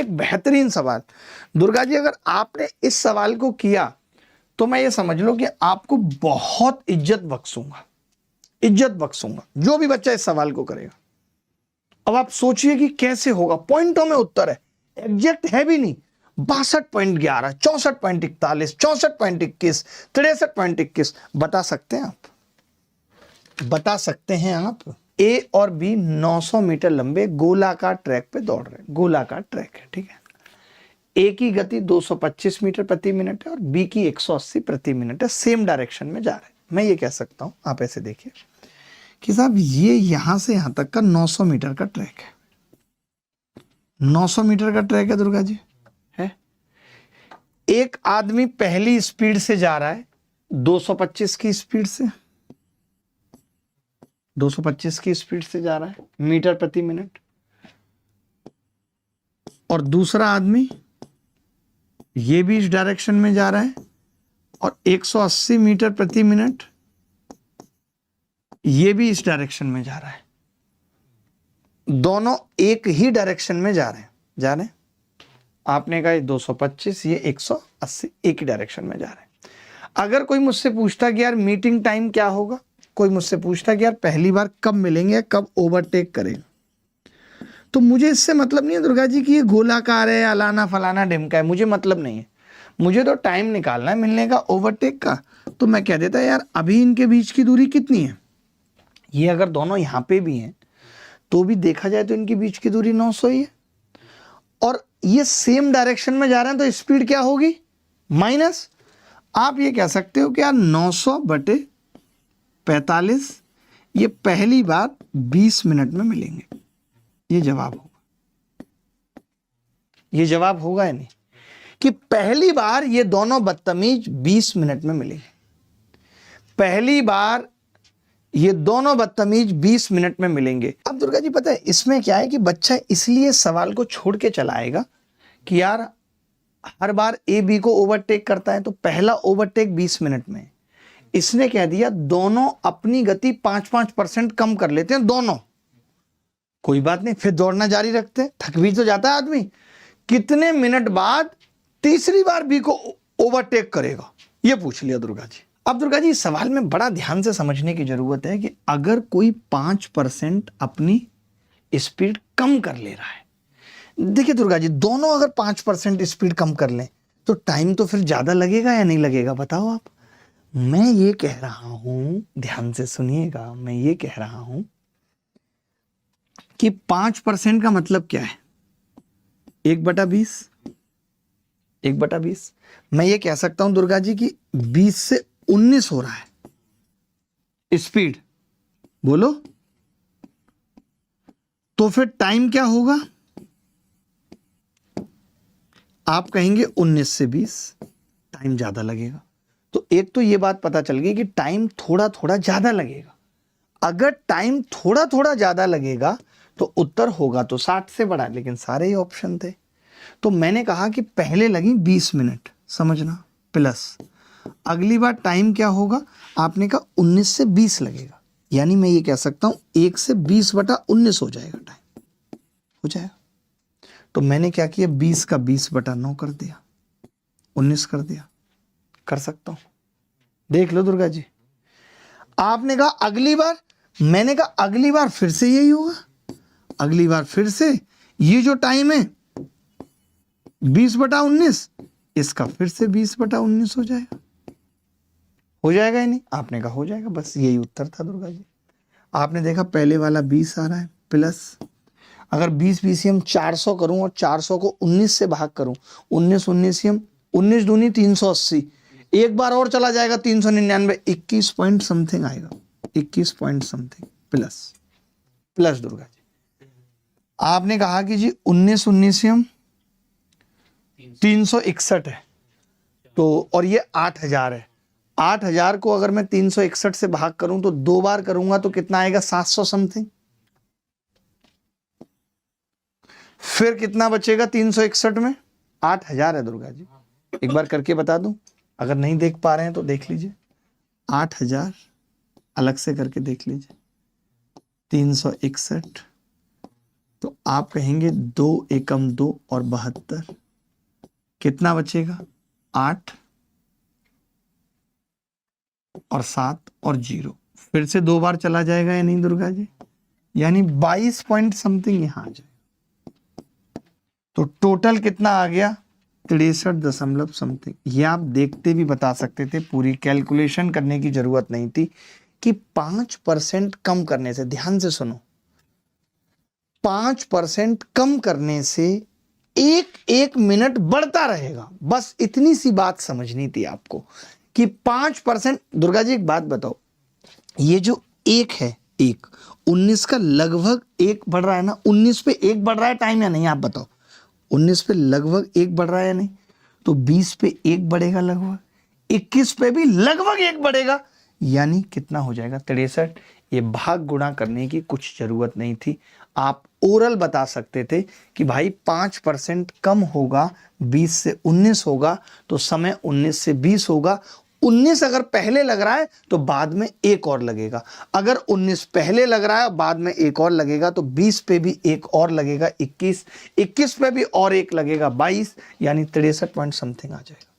एक बेहतरीन सवाल दुर्गा जी, अगर आपने इस सवाल को किया तो मैं ये समझ लो कि आपको बहुत इज्जत बख्शूंगा, इज्जत बख्शूंगा, जो भी बच्चा इस सवाल को करेगा। अब आप सोचिए कि कैसे होगा, पॉइंटों में उत्तर है, एग्जैक्ट है भी नहीं, 62.11, 64.41, 64.21, 63.21, बता सकते हैं आप, बता सकते हैं आप। ए और बी 900 मीटर लंबे गोलाकार ट्रैक पे दौड़ रहे हैं, गोलाकार ट्रैक है, ठीक है। ए की गति 225 मीटर प्रति मिनट है और बी की 180 प्रति मिनट है, सेम डायरेक्शन में जा रहे हैं। मैं ये कह सकता हूं, आप ऐसे देखिए कि साहब ये यहां से यहां तक का 900 मीटर का ट्रैक है, 900 मीटर का ट्रैक है दुर्गा जी, है। एक आदमी पहली स्पीड से जा रहा है 225 की स्पीड से, 225 की स्पीड से जा रहा है मीटर प्रति मिनट, और दूसरा आदमी ये भी इस डायरेक्शन में जा रहा है और 180 मीटर प्रति मिनट ये भी इस डायरेक्शन में जा रहा है। दोनों एक ही डायरेक्शन में जा रहे हैं, जा रहे हैं। आपने कहा 225, ये 180, एक ही डायरेक्शन में जा रहे हैं। अगर कोई मुझसे पूछता कि यार मीटिंग टाइम क्या होगा, कोई मुझसे पूछता कि यार पहली बार कब मिलेंगे, कब ओवरटेक करेंगे, तो मुझे इससे मतलब नहीं है दुर्गा जी कि ये गोलाकार है, अलाना फलाना ढिमका है, मुझे मतलब नहीं है। मुझे तो टाइम निकालना है मिलने का, ओवरटेक का। तो मैं कह देता यार अभी इनके बीच की दूरी कितनी है, ये अगर दोनों यहां पे भी हैं तो भी देखा जाए तो इनके बीच की दूरी 900 ही है, और ये सेम डायरेक्शन में जा रहे हैं, तो स्पीड क्या होगी, माइनस। आप ये कह सकते हो कि यार 900/45 ये पहली बार 20 मिनट में मिलेंगे। ये जवाब होगा, ये जवाब होगा या नहीं, कि पहली बार ये दोनों बदतमीज 20 मिनट में मिलेंगे। पहली बार ये दोनों बदतमीज 20 मिनट में मिलेंगे। अब दुर्गा जी पता है इसमें क्या है कि बच्चा इसलिए सवाल को छोड़ के चलाएगा कि यार हर बार ए बी को ओवरटेक करता है, तो पहला ओवरटेक 20 मिनट में। इसने कह दिया दोनों अपनी गति 5-5% कम कर लेते हैं दोनों, कोई बात नहीं, फिर दौड़ना जारी रखते हैं, थक भी तो जाता है आदमी। कितने मिनट बाद तीसरी बार बी को ओवरटेक करेगा, ये पूछ लिया दुर्गा जी। अब दुर्गा जी इस सवाल में बड़ा ध्यान से समझने की जरूरत है कि अगर कोई 5% अपनी स्पीड कम कर ले रहा है, देखिए दुर्गा जी दोनों अगर 5% स्पीड कम कर लें तो टाइम तो फिर ज्यादा लगेगा या नहीं लगेगा, बताओ आप। मैं ये कह रहा हूं, ध्यान से सुनिएगा, मैं ये कह रहा हूं कि 5% का मतलब क्या है, 1/20, 1/20। मैं ये कह सकता हूं दुर्गा जी कि 20 से 19 हो रहा है स्पीड, बोलो, तो फिर टाइम क्या होगा, आप कहेंगे 19 से 20, टाइम ज्यादा लगेगा। तो एक तो ये बात पता चल गई कि टाइम थोड़ा थोड़ा ज्यादा लगेगा। अगर टाइम थोड़ा थोड़ा ज्यादा लगेगा तो उत्तर होगा तो 60 से बड़ा, लेकिन सारे ही ऑप्शन थे। तो मैंने कहा कि पहले लगी 20 मिनट, समझना, प्लस अगली बार टाइम क्या होगा, आपने कहा 19 से 20 लगेगा, यानी मैं ये कह सकता हूं 1 से 20/19 हो जाएगा, टाइम हो जाएगा। तो मैंने क्या किया, 20 का 20/9 कर दिया, 19 कर दिया, कर सकता हूं, देख लो दुर्गा जी। आपने कहा अगली बार, मैंने कहा अगली बार फिर से यही होगा, अगली बार फिर से ये जो टाइम है 20/19, इसका फिर से 20/19 हो जाएगा, हो जाएगा ही नहीं, आपने कहा हो जाएगा, बस यही उत्तर था दुर्गा जी। आपने देखा पहले वाला 20 आ रहा है, प्लस अगर 20 बीसीएम 400 करूं और 400 को 19 से भाग करूं, 19 19 19 दूनी 380, एक बार और चला जाएगा 399, 21 पॉइंट समथिंग आएगा, 21 point something plus, plus Durga ji. आपने कहा कि जी 19 19 361 है, तो और ये 8000 है, 8000 को अगर मैं 361 से भाग करूं तो 2 बार करूंगा तो कितना आएगा, 700 समथिंग। फिर कितना बचेगा 361 में, 8000 है दुर्गा जी। एक बार करके बता दूं, अगर नहीं देख पा रहे हैं तो देख लीजिए, 8000 अलग से करके देख लीजिए, 361 तो आप कहेंगे 2 एकम 2 और 72, कितना बचेगा? 8 और 7 और 0, फिर से 2 बार चला जाएगा या नहीं दुर्गा जी? यानी 22 पॉइंट समथिंग यहां आ जाएगा। तो टोटल कितना आ गया? 63 दशमलव समथिंग। ये आप देखते भी बता सकते थे, पूरी कैलकुलेशन करने की जरूरत नहीं थी कि 5% कम करने से, ध्यान से सुनो, 5% कम करने से एक मिनट बढ़ता रहेगा। बस इतनी सी बात समझनी थी आपको कि 5%। दुर्गा जी एक बात बताओ, ये जो 1 है, 19 का लगभग 1 बढ़ रहा है ना? 19 पे 1 बढ़ रहा है टाइम या नहीं? आप बताओ, 19 पे लगभग 1 बढ़ रहा है या नहीं? तो 20 पे 1 बढ़ेगा लगभग, 21 पे भी लगभग 1 बढ़ेगा, यानी कितना हो जाएगा? 63। ये भाग गुणा करने की कुछ जरूरत नहीं थी, आप ओरल बता सकते थे कि भाई 5% कम होगा, 20 से 19 होगा, तो समय 19 से 20 होगा। 19 अगर पहले लग रहा है तो बाद में 1 और लगेगा, अगर 19 पहले लग रहा है बाद में 1 और लगेगा, तो 20 पे भी 1 और लगेगा, 21 पे भी और 1 लगेगा, 22, यानी 63 पॉइंट समथिंग आ जाएगा।